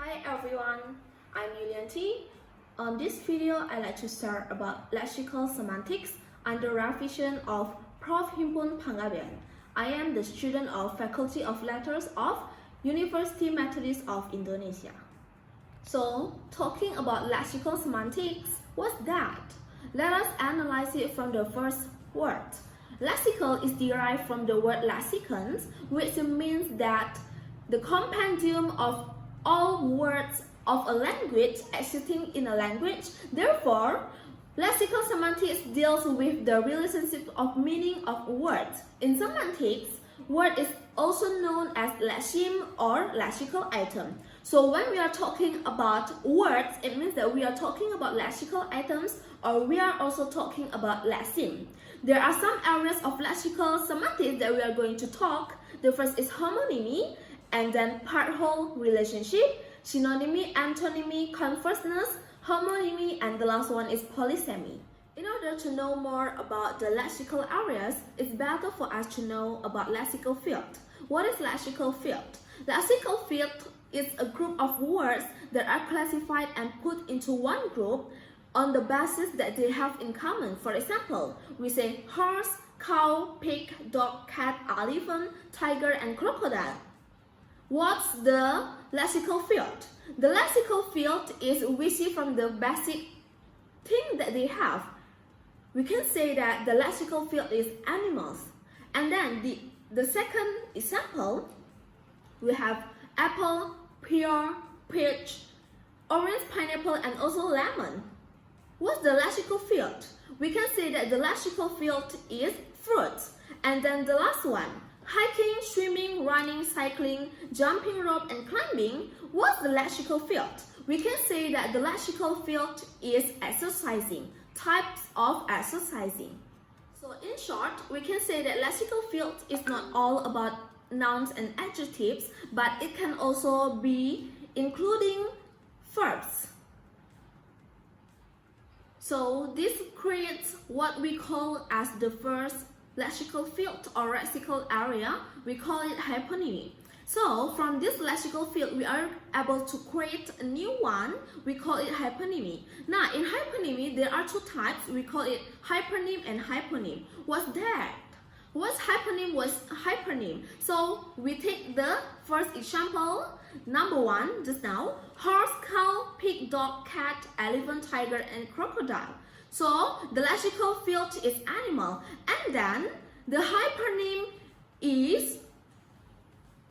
Hi everyone, I'm Yulian T. On this video, I'd like to start about Lexical Semantics under revision of Prof. Himpun Panggabean. I am the student of Faculty of Letters of University Methodist of Indonesia. So, talking about lexical semantics, what's that? Let us analyze it from the first word. Lexical is derived from the word lexicons, which means that the compendium of all words of a language existing in a language. Therefore, lexical semantics deals with the relationship of meaning of words. In semantics, word is also known as lexeme or lexical item. So when we are talking about words, it means that we are talking about lexical items, or we are also talking about lexeme. There are some areas of lexical semantics that we are going to talk. The first is homonymy, and then part-whole relationship, synonymy, antonymy, converseness, homonymy, and the last one is polysemy. In order to know more about the lexical areas, it's better for us to know about lexical field. What is lexical field? Lexical field is a group of words that are classified and put into one group on the basis that they have in common. For example, we say horse, cow, pig, dog, cat, elephant, tiger, and crocodile. What's the lexical field? The lexical field is we see from the basic thing that they have. We can say that the lexical field is animals. And then the second example, we have apple, pear, peach, orange, pineapple, and also lemon. What's the lexical field? We can say that the lexical field is fruits. And then the last one, hiking, swimming, running, cycling, jumping rope, and climbing. What's the lexical field? We can say that the lexical field is exercising, types of exercising. So in short, we can say that lexical field is not all about nouns and adjectives, but it can also be including verbs. So this creates what we call as the first lexical field or lexical area. We call it hyponymy. So from this lexical field, we are able to create a new one. We call it hyponymy. Now in hyponymy, there are two types. We call it hypernym and hyponym. What's that? What's hypernym? What's hypernym? So we take the first example, number one, just now, horse, cow, pig, dog, cat, elephant, tiger, and crocodile. So the lexical field is animal, and then the hypernym is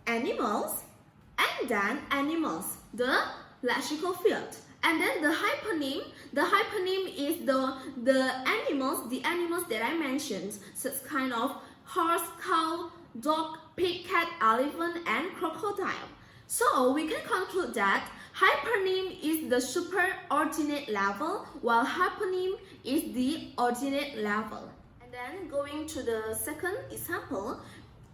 animals, and then animals, the lexical field. And then the hyponym is the animals that I mentioned, such kind of horse, cow, dog, pig, cat, elephant, and crocodile. So we can conclude that hypernym is the superordinate level, while hyponym is the ordinate level. And then going to the second example,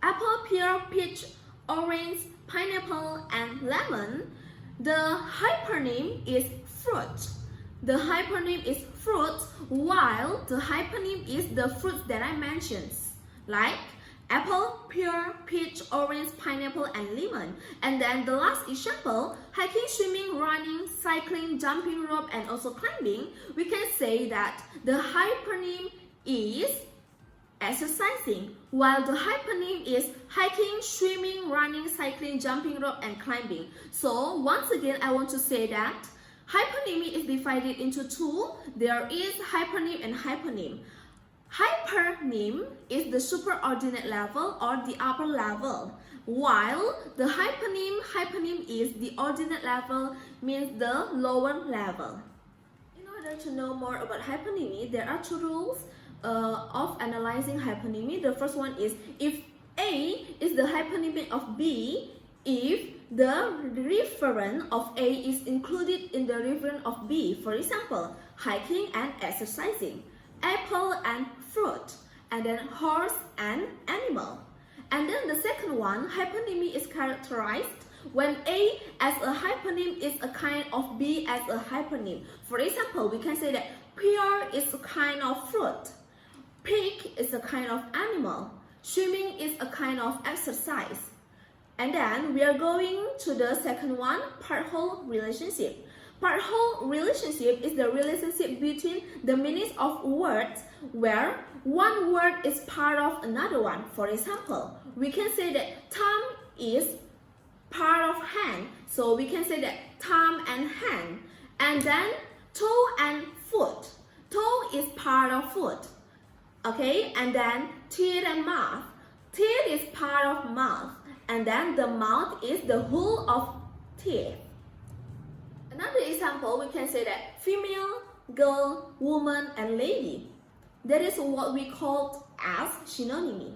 apple, pear, peach, orange, pineapple, and lemon. The hypernym is fruit. The hypernym is fruit, while the hyponym is the fruits that I mentioned, like apple, pear, peach, orange, pineapple, and lemon. And then the last example, hiking, swimming, running, cycling, jumping rope, and also climbing. We can say that the hypernym is exercising, while the hyponym is hiking, swimming, running, cycling, jumping rope, and climbing. So once again, I want to say that hyponymy is divided into two. There is hypernym and hyponym. Hypernym is the superordinate level or the upper level, while the hyponym is the ordinate level, means the lower level. In order to know more about hyponymy, there are two rules of analyzing hyponymy. The first one is if A is the hyponymy of B, if the referent of A is included in the referent of B. For example, hiking and exercising, apple and fruit, and then horse and animal. And then the second one, hyponymy is characterized when A as a hyponym is a kind of B as a hyponym. For example, we can say that pear is a kind of fruit, pig is a kind of animal, swimming is a kind of exercise, And then we are going to the second one, part-whole relationship. Part-whole relationship is the relationship between the meanings of words where one word is part of another one. For example, we can say that thumb is part of hand. So we can say that thumb and hand. And then toe and foot. Toe is part of foot. Okay, and then teeth and mouth. Teeth is part of mouth. And then the mouth is the whole of teeth. Another example, we can say that female, girl, woman, and lady. That is what we call as synonymy.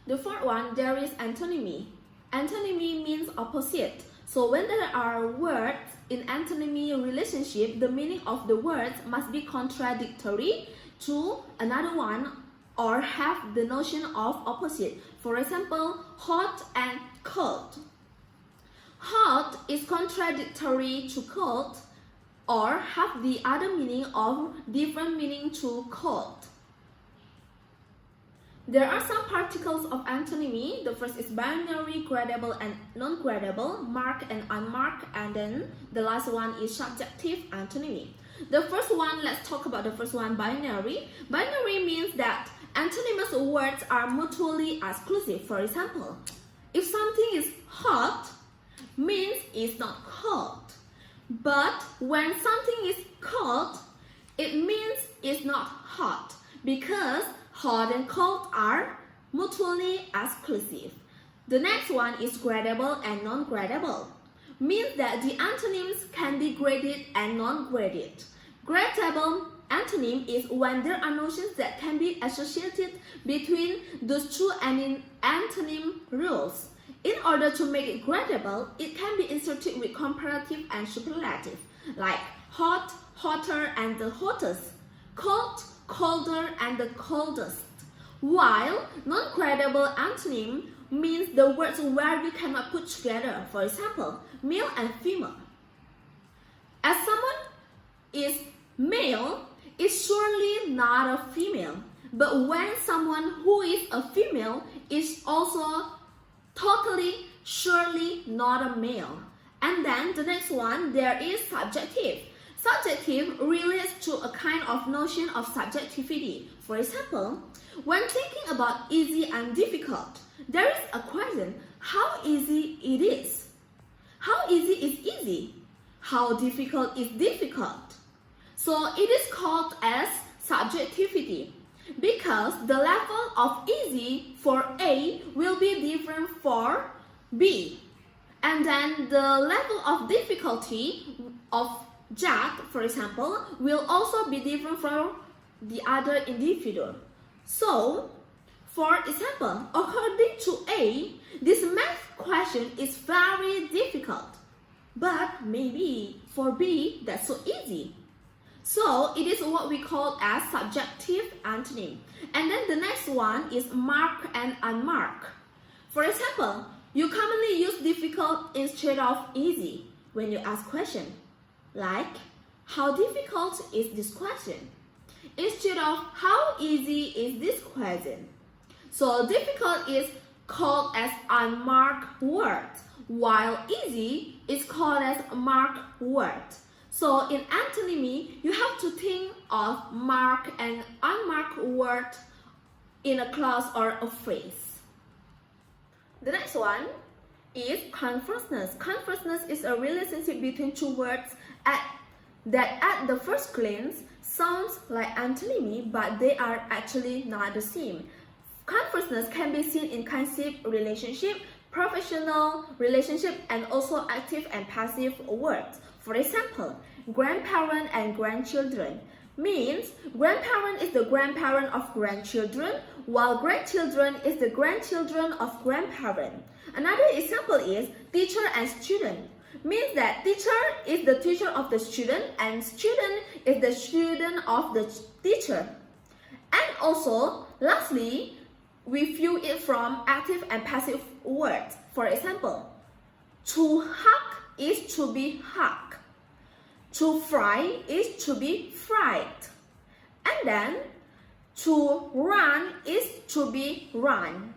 The fourth one, there is antonymy. Antonymy means opposite. So when there are words in antonymy relationship, the meaning of the words must be contradictory to another one or have the notion of opposite. For example, hot and cold. Hot is contradictory to cold or have the other meaning of different meaning to cold. There are some particles of antonymy. The first is binary, gradable and non-gradable, marked and unmarked, and then the last one is subjective antonymy. The first one, let's talk about the first one, binary. Binary means that antonymous words are mutually exclusive. For example, if something is hot, means it's not cold. But when something is cold, it means it's not hot, because hot and cold are mutually exclusive. The next one is gradable and non-gradable. Means that the antonyms can be graded and non-graded. Gradable antonym is when there are notions that can be associated between those two antonym rules. In order to make it gradable, it can be inserted with comparative and superlative, like hot, hotter, and the hottest, cold, colder, and the coldest. While non-gradable antonym means the words where you cannot put together. For example, male and female. As someone is male, is surely not a female. But when someone who is a female is also totally, surely not a male. And then the next one, there is subjective. Subjective relates to a kind of notion of subjectivity. For example, when thinking about easy and difficult, there is a question, how easy it is? How easy is easy? How difficult is difficult? So it is called as subjectivity, because the level of easy for A will be different for B. And then the level of difficulty of Jack, for example, will also be different for the other individual. So, for example, according to A, this math question is very difficult. But maybe for B, that's so easy. So it is what we call as subjective antonym. And then the next one is marked and unmarked. For example, you commonly use difficult instead of easy when you ask question. Like, how difficult is this question? Instead of how easy is this question. So difficult is called as unmarked word, while easy is called as marked word. So in antonymy, you have to think of marked and unmarked word in a clause or a phrase. The next one is converseness. Converseness is a relationship between two words that at the first glance sounds like antonymy, but they are actually not the same. Converseness can be seen in kinship relationship, professional relationship, and also active and passive words. For example, grandparent and grandchildren means grandparent is the grandparent of grandchildren, while grandchildren is the grandchildren of grandparent. Another example is teacher and student. Means that teacher is the teacher of the student and student is the student of the teacher. And also, lastly, we view it from active and passive words. For example, to hug is to be hugged. To fry is to be fried. And then, to run is to be run.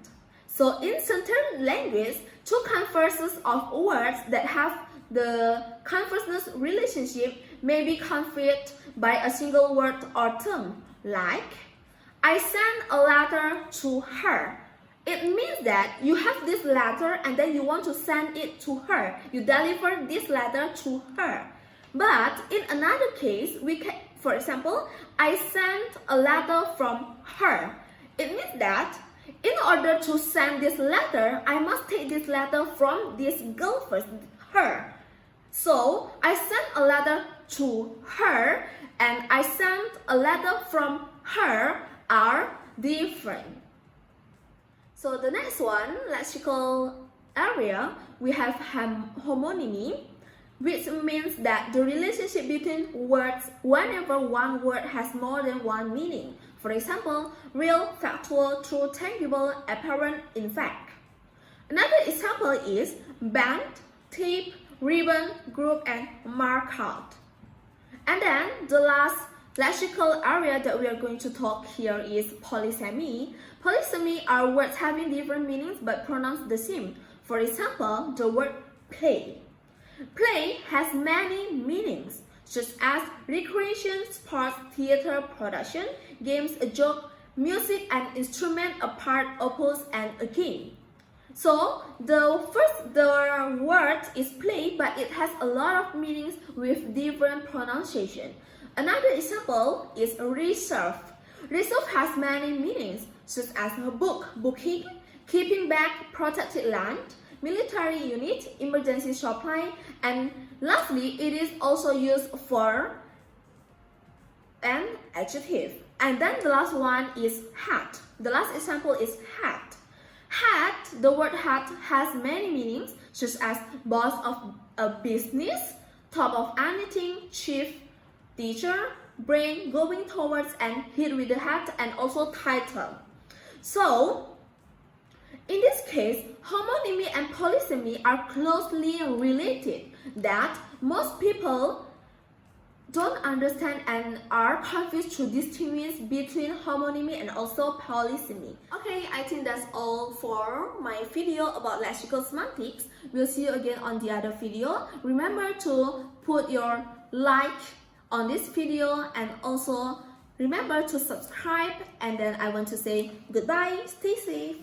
So in certain language, two converses of words that have the converse relationship may be conveyed by a single word or term, like I sent a letter to her. It means that you have this letter and then you want to send it to her. You deliver this letter to her. But in another case, we can, for example, I sent a letter from her. It means that in order to send this letter, I must take this letter from this girl first, her. So I sent a letter to her and I sent a letter from her are different. So the next one, lexical area, we have homonymy, which means that the relationship between words whenever one word has more than one meaning. For example, real, factual, true, tangible, apparent, in fact. Another example is band, tip, ribbon, group, and markout. And then the last lexical area that we are going to talk here is polysemy. Polysemy are words having different meanings but pronounced the same. For example, the word play. Play has many meanings, such as recreation, sports, theater, production, games, a joke, music, an instrument, a part, oppose, and a game. So the word is play, but it has a lot of meanings with different pronunciation. Another example is reserve. Reserve has many meanings, such as a book, booking, keeping back, protected land, military unit, emergency supply, and lastly, it is also used for an adjective. And then the last one is hat. The last example is hat. Hat, the word hat has many meanings, such as boss of a business, top of anything, chief, teacher, brain, going towards, and hit with the hat, and also title. So, in this case, homonymy and polysemy are closely related that most people don't understand and are confused to distinguish between homonymy and also polysemy. Okay, I think that's all for my video about lexical semantics. We'll see you again on the other video. Remember to put your like on this video and also remember to subscribe, and then I want to say goodbye, stay safe.